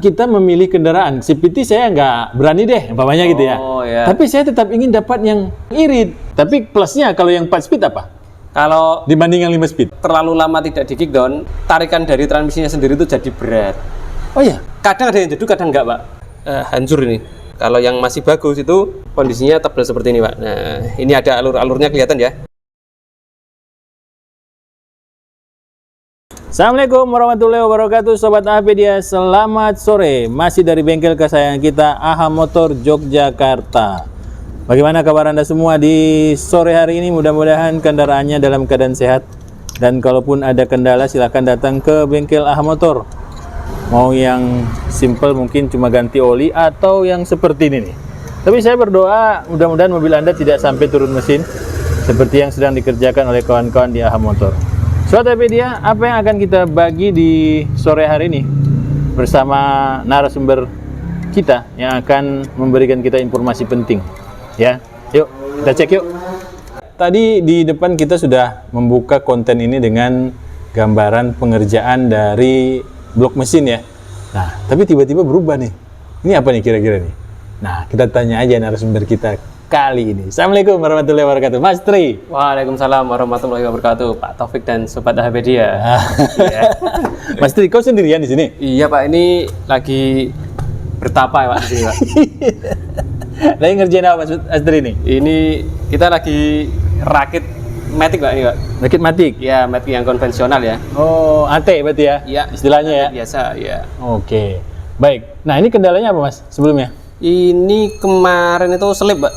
kita memilih kendaraan, CVT saya nggak berani deh, umpamanya gitu ya. Ya. Tapi saya tetap ingin dapat yang irit. Tapi plusnya kalau yang 4 speed apa? Kalau Dibanding yang 5 speed? terlalu lama tidak di kickdown, tarikan dari transmisinya sendiri itu jadi berat. Oh iya? Kadang ada yang jeduk, kadang enggak, Pak. Hancur ini. Kalau yang masih bagus itu kondisinya tebal seperti ini, Pak. Nah, ini ada alur-alurnya kelihatan ya. Assalamualaikum warahmatullahi wabarakatuh, Sobat Apedia. Selamat sore. Masih dari bengkel kesayangan kita, AHA Motor Yogyakarta. Bagaimana kabar Anda semua di sore hari ini? Mudah-mudahan kendaraannya dalam keadaan sehat. Dan kalaupun ada kendala, silahkan datang ke bengkel AHA Motor. Mau yang simple mungkin cuma ganti oli, atau yang seperti ini nih. Tapi saya berdoa mudah-mudahan mobil Anda tidak sampai turun mesin seperti yang sedang dikerjakan oleh kawan-kawan di AHA Motor. Sobat Apedia, apa yang akan kita bagi di sore hari ini bersama narasumber kita yang akan memberikan kita informasi penting, ya? Yuk, kita cek yuk. Tadi di depan kita sudah membuka konten ini dengan gambaran pengerjaan dari blok mesin ya. Nah, tapi tiba-tiba berubah nih. Ini apa nih kira-kira nih? Nah, kita tanya aja narasumber kita kali ini. Assalamualaikum warahmatullahi wabarakatuh, Mas Tri. Waalaikumsalam warahmatullahi wabarakatuh, Pak Taufik dan Sobat Apedia. Ya. Mas Tri, kau sendirian di sini? Iya, Pak, ini lagi bertapa ya, Pak, di sini, Pak. Lagi ngerjain apa Mas Tri ini? Ini kita lagi rakit matic, Pak, ini, Pak. Rakit matic? Ya, matic yang konvensional ya. Oh, AT berarti ya? Iya. Istilahnya ya? Biasa, ya. Oke. Baik. Nah, ini kendalanya apa Mas sebelumnya? Ini kemarin itu selip, Pak.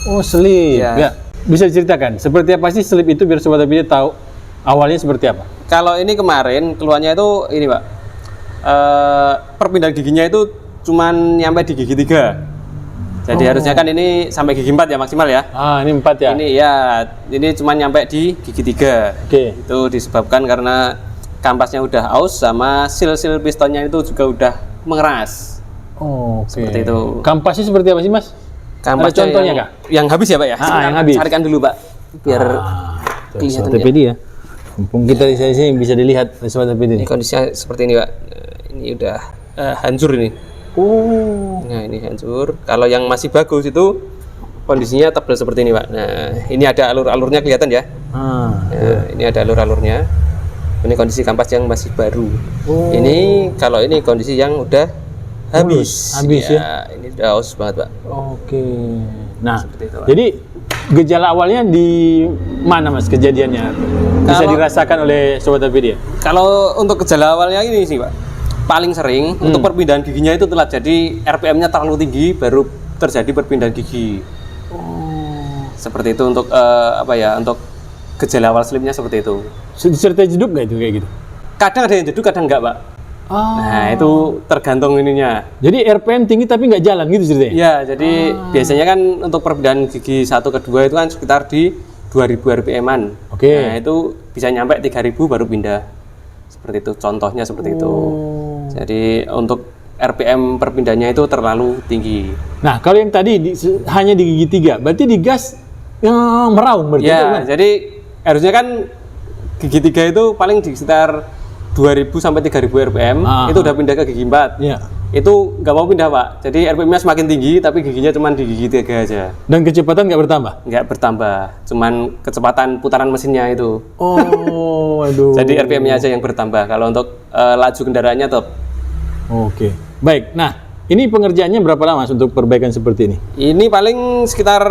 Oh, selip. Ya. Ya. Bisa diceritakan seperti apa sih selip itu biar Sobat Apedia tahu awalnya seperti apa? Kalau ini kemarin keluarnya itu ini, Pak. Perpindahan giginya itu cuman nyampe di gigi 3. Jadi harusnya kan ini sampai gigi 4 ya maksimal ya. Ah, ini 4 ya? Ini ya, ini cuma nyampe di gigi 3. Oke. Itu disebabkan karena kampasnya udah aus sama sil-sil pistonnya itu juga udah mengeras. Oh, Seperti itu. Kampasnya seperti apa sih Mas? Kampasnya Ada contohnya yang, nggak? yang habis ya, Pak ya? Ah, yang habis. Carikan dulu, Pak. Biar kelihatan Sobat Apedia. Mumpung kita di sini bisa dilihat Sobat Apedia. ini kondisinya seperti ini, Pak. Ini udah hancur ini. Oh. Nah, ini hancur. Kalau yang masih bagus itu kondisinya tebal seperti ini, Pak. Nah, ini ada alur-alurnya kelihatan ya. Nah, ini ada alur-alurnya. Ini kondisi kampas yang masih baru. Oh. Ini kalau ini kondisi yang udah habis. Habis ya. Ini udah aus banget, Pak. Oke. Nah, Seperti itu, Pak. jadi gejala awalnya di mana Mas kejadiannya? Bisa Kalau- dirasakan oleh Sobat Apedia? Kalau untuk gejala awalnya ini sih, Pak. Paling sering untuk perpindahan giginya itu telat. Jadi RPM-nya terlalu tinggi baru terjadi perpindahan gigi. Seperti itu untuk apa ya? Untuk gejala awal slipnya seperti itu. Disertai jeduk nggak itu kayak gitu? Kadang ada yang jeduk, kadang enggak, Pak. Nah, itu tergantung ininya. Jadi RPM tinggi tapi nggak jalan gitu ceritanya? Ya, jadi biasanya kan untuk perpindahan gigi 1 ke 2 itu kan sekitar di 2000 RPM-an. Oke. Nah, itu bisa nyampe 3000 baru pindah. Seperti itu, contohnya seperti itu. Jadi untuk RPM perpindahnya itu terlalu tinggi. Nah, kalau yang tadi hanya di gigi 3, berarti di gas meraung berarti itu Ya, kan? jadi harusnya kan gigi 3 itu paling di sekitar 2000 sampai 3000 RPM, itu udah pindah ke gigi 4. Iya. Itu nggak mau pindah, Pak. Jadi RPM-nya semakin tinggi tapi giginya cuma di gigi 3 aja. Dan kecepatan nggak bertambah? Nggak bertambah, cuman kecepatan putaran mesinnya itu. Oh, aduh. Jadi RPM-nya aja yang bertambah. Kalau untuk laju kendaraannya tetap. Oke. Baik. Nah, ini pengerjaannya berapa lama Mas, untuk perbaikan seperti ini? Ini paling sekitar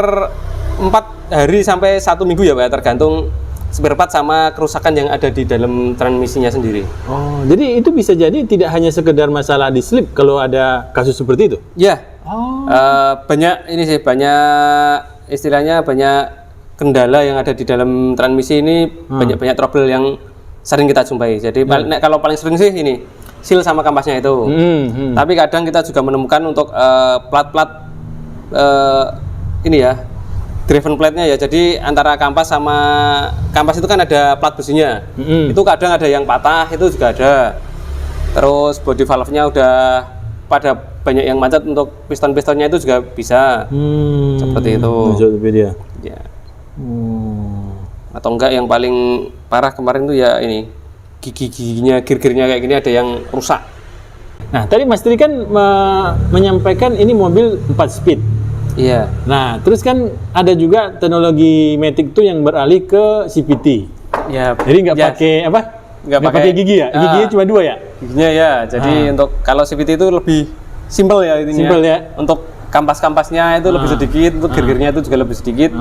4 hari sampai 1 minggu ya, Pak, tergantung spare part sama kerusakan yang ada di dalam transmisinya sendiri. Oh, jadi itu bisa jadi tidak hanya sekedar masalah di slip kalau ada kasus seperti itu? Ya, Oh. banyak ini sih, banyak istilahnya banyak kendala yang ada di dalam transmisi ini, banyak trouble yang sering kita jumpai. Jadi kalau paling sering sih ini seal sama kampasnya itu. Tapi kadang kita juga menemukan untuk plat-plat ini ya, driven plate-nya ya. Jadi antara kampas sama kampas itu kan ada plat besinya. Itu kadang ada yang patah, itu juga ada. Terus body valve-nya udah pada banyak yang macet, untuk piston-pistonnya itu juga bisa. Seperti itu. Ya. Atau enggak yang paling parah kemarin tuh ya ini, gigi-giginya, gear-gearnya kayak gini ada yang rusak. Nah, tadi Mas Tri kan menyampaikan ini mobil 4 speed. Iya. Nah, terus kan ada juga teknologi Matic itu yang beralih ke CVT. Ya. Jadi nggak ya, pakai apa? Nggak Nggak pakai pakai gigi ya? Giginya cuma 2 ya? Giginya ya. Jadi untuk kalau CVT itu lebih simple ya intinya. Simple ya. Untuk kampas-kampasnya itu lebih sedikit, untuk gear-gearnya itu juga lebih sedikit.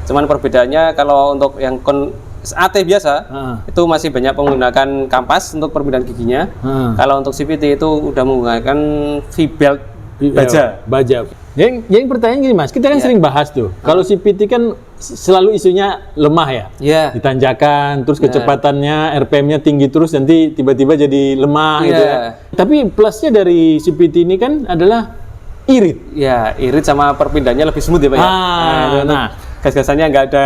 Cuman perbedaannya kalau untuk yang AT biasa itu masih banyak menggunakan kampas untuk perpindahan giginya. Kalau untuk CVT itu udah menggunakan V-belt baja. Yang pertanyaan gini Mas, kita kan sering bahas tuh. Kalau CVT kan selalu isunya lemah ya. Iya. Ditanjakan, terus kecepatannya, RPM-nya tinggi terus nanti tiba-tiba jadi lemah gitu ya. Tapi plusnya dari CVT ini kan adalah irit. Ya, irit sama perpindahannya lebih smooth ya Pak ya. Nah, gas-gasannya nggak ada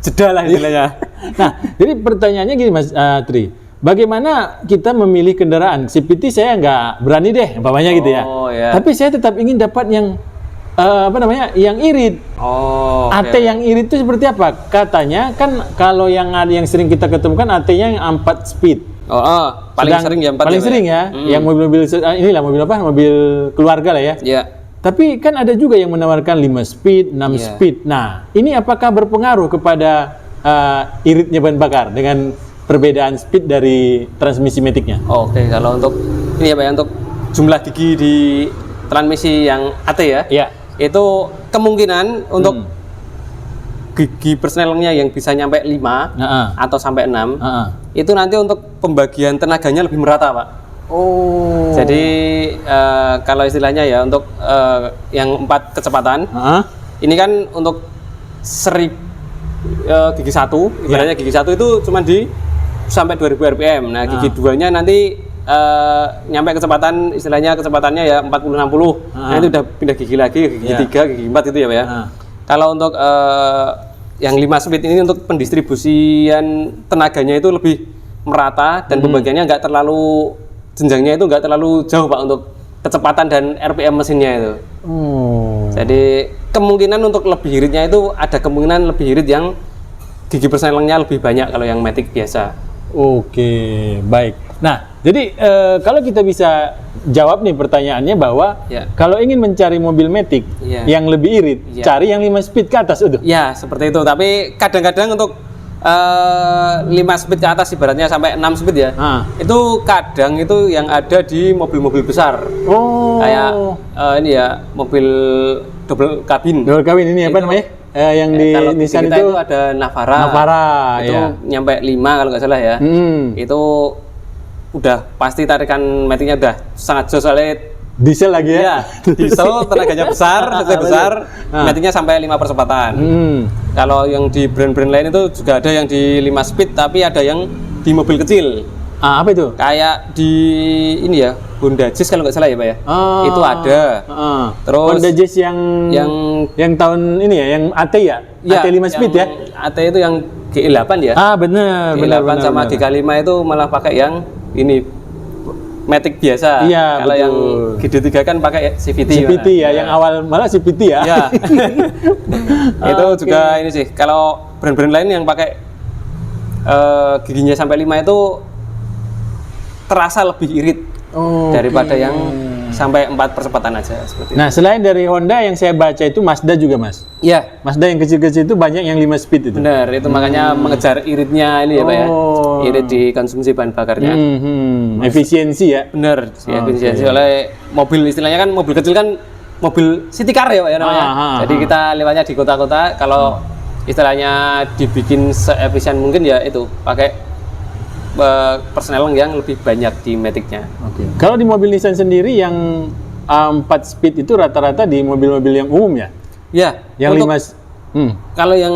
jeda lah istilahnya. Nah, jadi pertanyaannya gini Mas Tri, bagaimana kita memilih kendaraan? CVT saya nggak berani deh, umpamanya gitu ya. Tapi saya tetap ingin dapat yang yang irit. AT yang irit itu seperti apa? Katanya kan kalau yang sering kita ketemukan AT-nya yang 4 speed. Paling sering ya 4. Paling sering ya, yang mobil-mobil inilah mobil keluarga lah ya. Iya. Tapi kan ada juga yang menawarkan 5 speed, 6 speed. Nah, ini apakah berpengaruh kepada iritnya bahan bakar dengan perbedaan speed dari transmisi Matic-nya? Oke, kalau untuk ini ya Pak ya, untuk jumlah gigi di transmisi yang AT ya. Iya. Itu kemungkinan untuk gigi persnelingnya yang bisa nyampe 5 atau sampai 6 itu nanti untuk pembagian tenaganya lebih merata Pak. Jadi kalau istilahnya ya untuk yang 4 kecepatan ini kan untuk seri gigi 1 ibaratnya gigi 1 itu cuma di sampai 2000 rpm. Nah gigi 2-nya nanti nyampe kecepatan istilahnya kecepatannya ya 40-60. Nah itu udah pindah gigi lagi gigi 3 gigi 4 itu ya Pak ya. Kalau untuk yang 5 speed ini untuk pendistribusian tenaganya itu lebih merata dan pembagiannya nggak terlalu jenjangnya itu nggak terlalu jauh Pak untuk kecepatan dan RPM mesinnya itu. Jadi kemungkinan untuk lebih iritnya itu ada kemungkinan lebih irit yang gigi persnelingnya lebih banyak kalau yang Matic biasa. Oke, baik. Nah, jadi kalau kita bisa jawab nih pertanyaannya bahwa kalau ingin mencari mobil Matic yang lebih irit, cari yang 5 speed ke atas udah. Ya, seperti itu. Tapi kadang-kadang untuk 5 speed ke atas ibaratnya sampai 6 speed ya. Itu kadang itu yang ada di mobil-mobil besar. Kayak ini ya, mobil double cabin. Double cabin ini apa namanya? Yang di Nissan itu ada Navara itu nyampe 5 kalau nggak salah ya. Itu udah pasti tarikan Matic-nya udah sangat jos soalnya diesel lagi ya. Diesel tenaganya besar, Matic-nya sampai 5 percepatan. Kalau yang di brand-brand lain itu juga ada yang di 5 speed tapi ada yang di mobil kecil. Apa itu? Kayak di ini ya, Honda Jazz kalau nggak salah ya Pak ya. Itu ada. Terus Honda Jazz yang tahun ini ya, yang AT ya? AT 5 speed ya? AT itu yang GE8 ya? Bener. GE8 sama GK5 itu malah pakai yang ini Matic biasa. Iya, kalau yang GD3 kan pakai CVT. CVT ya, yang awal malah CVT ya. Iya. Itu juga ini sih. Kalau brand-brand lain yang pakai giginya sampai 5 itu terasa lebih irit daripada yang sampai 4 percepatan aja seperti itu. Nah, selain dari Honda yang saya baca itu Mazda juga, Mas. Iya. Mazda yang kecil-kecil itu banyak yang 5 speed itu. Benar, itu makanya mengejar iritnya ini ya Pak ya. Irit di konsumsi bahan bakarnya. Efisiensi ya. Benar, efisiensi oleh mobil istilahnya kan mobil kecil kan mobil city car ya Pak ya namanya. Jadi kita lewatnya di kota-kota kalau istilahnya dibikin seefisien mungkin ya itu pakai persneling yang lebih banyak di Matic-nya. Kalau di mobil Nissan sendiri yang 4 speed itu rata-rata di mobil-mobil yang umum ya? Ya. Yang 5 kalau yang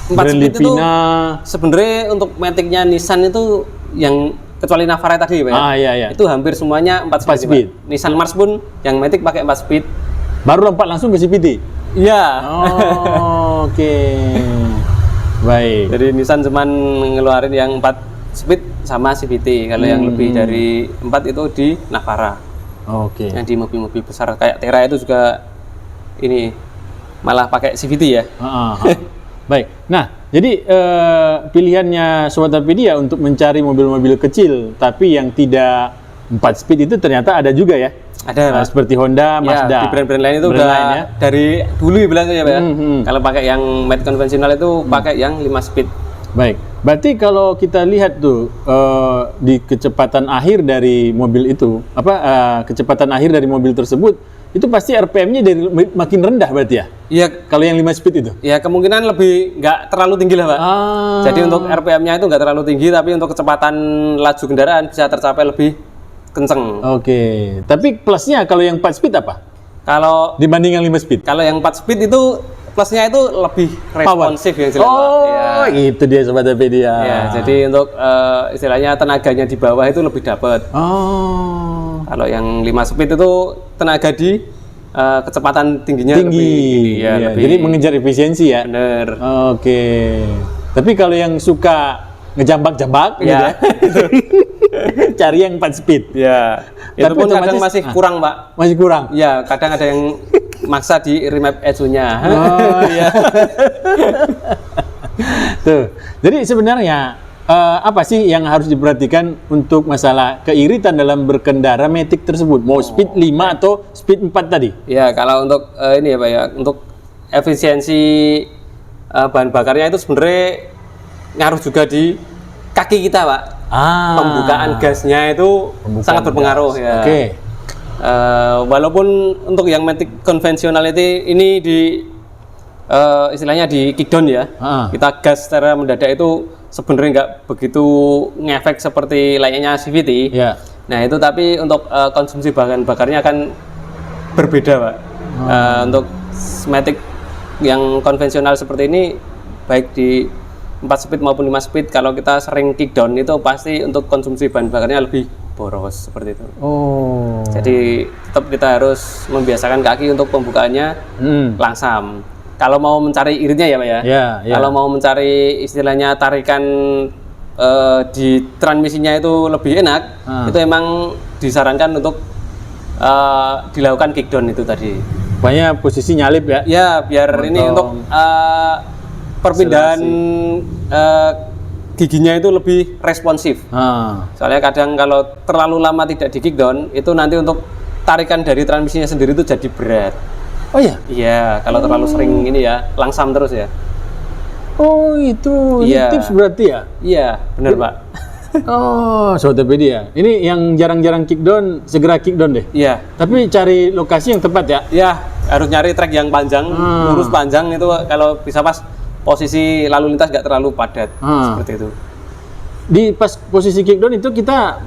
4 speed itu sebenarnya untuk Matic-nya Nissan itu yang kecuali Navara tadi Pak ya. Iya. Itu hampir semuanya 4 speed. Nissan Mars pun yang Matic pakai 4 speed. Baru lompat langsung ke CVT? Iya. Oke. Baik. Jadi Nissan cuman ngeluarin yang 4 speed sama CVT. Kalau yang lebih dari 4 itu di Navara. Yang di mobil-mobil besar kayak Tera itu juga ini malah pakai CVT ya. Baik. Nah, jadi pilihannya Sobat Apedia untuk mencari mobil-mobil kecil tapi yang tidak 4 speed itu ternyata ada juga ya. Ada, Pak. Seperti Honda, Mazda. Di brand-brand lain itu Brand udah lain ya. dari dulu bilang ya Pak ya. Kalau pakai yang matte konvensional itu pakai yang 5 speed. Baik, berarti kalau kita lihat tuh di kecepatan akhir dari mobil itu, kecepatan akhir dari mobil tersebut, itu pasti RPM-nya dari makin rendah berarti ya? Iya, Kalau yang 5 speed itu? ya kemungkinan lebih nggak terlalu tinggi lah Pak. Jadi untuk RPM-nya itu nggak terlalu tinggi, tapi untuk kecepatan laju kendaraan bisa tercapai lebih kenceng. Oke, tapi plusnya kalau yang 4 speed apa? Kalau Dibanding yang 5 speed? yang 4 speed itu plusnya itu lebih responsif yang jelas Pak. Oh, itu dia Sobat Apedia. Ya, jadi untuk istilahnya tenaganya di bawah itu lebih dapat. Oh, Kalau yang 5 speed itu tenaga di kecepatan tingginya tinggi. lebih, ya, Iya, lebih jadi mengejar efisiensi ya? bener. Oke. Tapi kalau yang suka ngejambak-jambak gitu Ya. ya, cari yang 4 speed. Ya, itu Tapi pun kadang otomatis- masih kurang Pak. Masih kurang. Ya, kadang ada yang maksa di remap ECU-nya. Oh. Iya. Tuh. Jadi sebenarnya apa sih yang harus diperhatikan untuk masalah keiritan dalam berkendara Matic tersebut? Mau speed 5 atau speed 4 tadi? Ya, kalau untuk ini ya Pak ya, untuk efisiensi bahan bakarnya itu sebenarnya ngaruh juga di kaki kita Pak. Pembukaan gasnya itu sangat berpengaruh ya. Oke. Walaupun untuk yang Matic konvensional ini di istilahnya di kickdown ya, kita gas secara mendadak itu sebenarnya nggak begitu ngefek seperti layaknya CVT. Ya. Nah itu tapi untuk konsumsi bahan bakarnya akan berbeda Pak. Untuk Matic yang konvensional seperti ini baik di 4 speed maupun 5 speed, kalau kita sering kickdown itu pasti untuk konsumsi bahan bakarnya lebih boros seperti itu. Oh. Jadi tetap kita harus membiasakan kaki untuk pembukaannya langsam. Kalau mau mencari iritnya ya Pak ya. Ya, ya. Kalau mau mencari istilahnya tarikan di transmisinya itu lebih enak, itu emang disarankan untuk dilakukan kickdown itu tadi. Banyak posisi nyalip ya. Ya biar ini untuk perpindahan giginya itu lebih responsif. Soalnya kadang kalau terlalu lama tidak di kickdown, itu nanti untuk tarikan dari transmisinya sendiri itu jadi berat. Oh ya? Iya, kalau terlalu sering ini ya, langsam terus ya. Oh itu, Iya. ini tips berarti ya? Iya, benar Pak. Oh, Sobat Apedia. Ini yang jarang-jarang kickdown, segera kickdown deh. Iya. Tapi cari lokasi yang tepat ya. Ya, harus nyari trek yang panjang, lurus panjang itu kalau bisa pas posisi lalu lintas nggak terlalu padat, seperti itu. Di pas posisi kickdown itu kita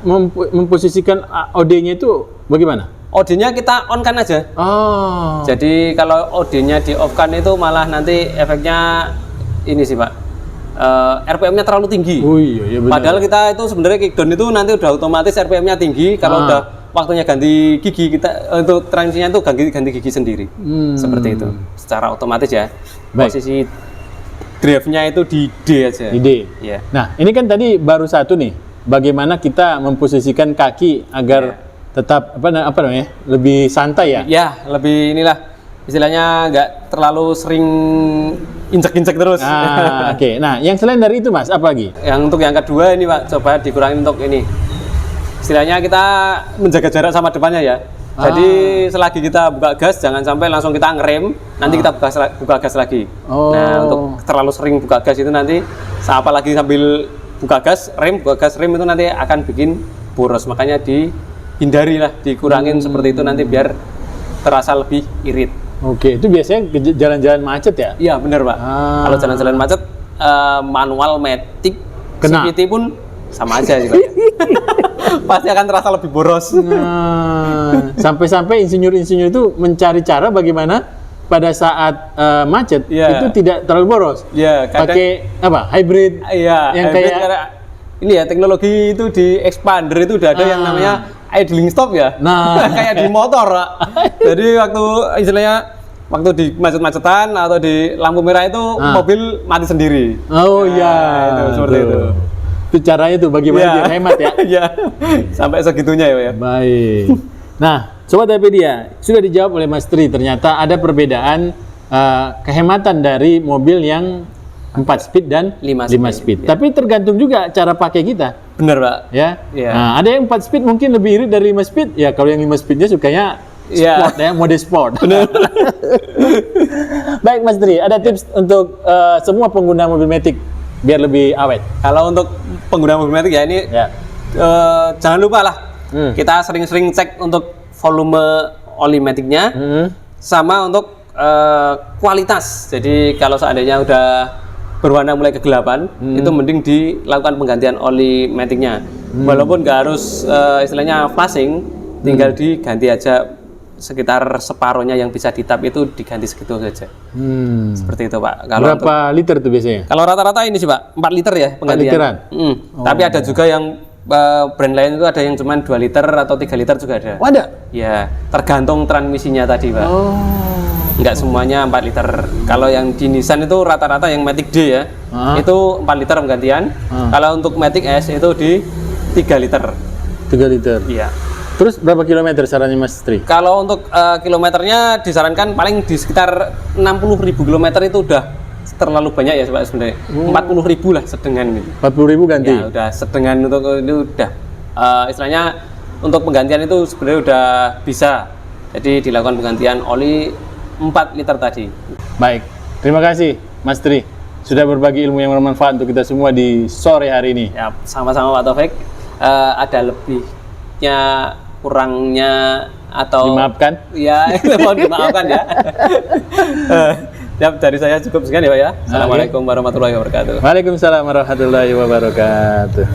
memposisikan OD-nya itu bagaimana? OD-nya kita on kan aja. Oh. Jadi kalau OD-nya di off kan itu malah nanti efeknya ini sih Pak, RPM-nya terlalu tinggi. Oh iya, benar. Padahal kita itu sebenarnya kickdown itu nanti udah otomatis RPM-nya tinggi. Kalau udah waktunya ganti gigi, kita untuk transisinya itu ganti gigi sendiri. Seperti itu, secara otomatis ya. Baik. Posisi drive-nya itu di D aja. Di D. Iya. Nah, ini kan tadi baru satu nih. Bagaimana kita memposisikan kaki agar tetap apa namanya? Lebih santai ya? Ya, lebih inilah istilahnya nggak terlalu sering injek-injek terus. Oke. Nah, yang selain dari itu Mas, apa lagi? Yang untuk yang kedua ini Pak, coba dikurangin untuk ini. Istilahnya kita menjaga jarak sama depannya ya. Jadi selagi kita buka gas, jangan sampai langsung kita ngerem, nanti kita buka gas lagi. Nah, untuk terlalu sering buka gas itu nanti, apalagi sambil buka gas, rem itu nanti akan bikin boros. Makanya dihindari lah, dikurangin seperti itu nanti biar terasa lebih irit. Oke, itu biasanya jalan-jalan macet ya? Iya benar Pak. Kalau jalan-jalan macet, manual Matic, Kena. CVT pun sama aja sih Pak. Pasti akan terasa lebih boros. Sampai-sampai insinyur-insinyur itu mencari cara bagaimana pada saat macet itu tidak terlalu boros. Iya, Pakai apa? Hybrid. Iya, yang hybrid kayak karena ini ya teknologi itu di expander itu udah ada yang namanya idling stop ya. Nah, kayak di motor, Pak. Jadi waktu di macet-macetan atau di lampu merah itu mobil mati sendiri. Oh iya, itu seperti itu. Itu caranya tuh bagaimana biar hemat ya. Iya. Sampai segitunya ya. Baik. Nah, Sobat Apedia, sudah dijawab oleh Mas Tri, ternyata ada perbedaan kehematan dari mobil yang 4 speed dan 5 5 speed. Tapi tergantung juga cara pakai kita. Bener Pak. Ya. Iya. Nah, ada yang 4 speed mungkin lebih irit dari 5 speed. Ya, kalau yang 5 speednya sukanya Iya. sport ya, mode sport. Benar. Baik Mas Tri, ada tips untuk semua pengguna mobil Matic biar lebih awet. Kalau untuk pengguna mobil Matic ya ini Ya. jangan lupa lah kita sering-sering cek untuk volume oli Matic-nya sama untuk kualitas. Jadi kalau seandainya udah berwarna mulai kegelapan, itu mending dilakukan penggantian oli Matic-nya. Walaupun nggak harus istilahnya flashing, tinggal diganti aja sekitar separohnya yang bisa ditap itu diganti segitu saja. Seperti itu Pak. Kalau Berapa liter tuh biasanya? kalau rata-rata ini sih Pak, 4 liter ya penggantian. 4 literan? Tapi ada juga yang brand lain itu ada yang cuma 2 liter atau 3 liter juga ada. Oh, ada? Ya, tergantung transmisinya tadi Pak. Nggak semuanya 4 liter. Kalau yang di Nissan itu rata-rata yang Matic D ya, itu 4 liter penggantian. Kalau untuk Matic S itu di 3 liter. 3 liter. Iya. Terus berapa kilometer sarannya Mas Tri? Kalau untuk kilometernya disarankan paling di sekitar 60.000 kilometer itu udah terlalu banyak ya Pak sebenarnya. 40.000 lah sedengan gitu. 40.000 ganti? Ya udah sedengan untuk itu udah istilahnya untuk penggantian itu sebenarnya udah bisa. Jadi dilakukan penggantian oli 4 liter tadi. Baik, terima kasih Mas Tri sudah berbagi ilmu yang bermanfaat untuk kita semua di sore hari ini. Ya, sama-sama Pak Taufik. Ada lebihnya, kurangnya atau Dimaafkan? Ya, mohon dimaafkan ya. Ya, dari saya cukup sekian ya Pak ya. Assalamualaikum warahmatullahi wabarakatuh. Waalaikumsalam warahmatullahi wabarakatuh.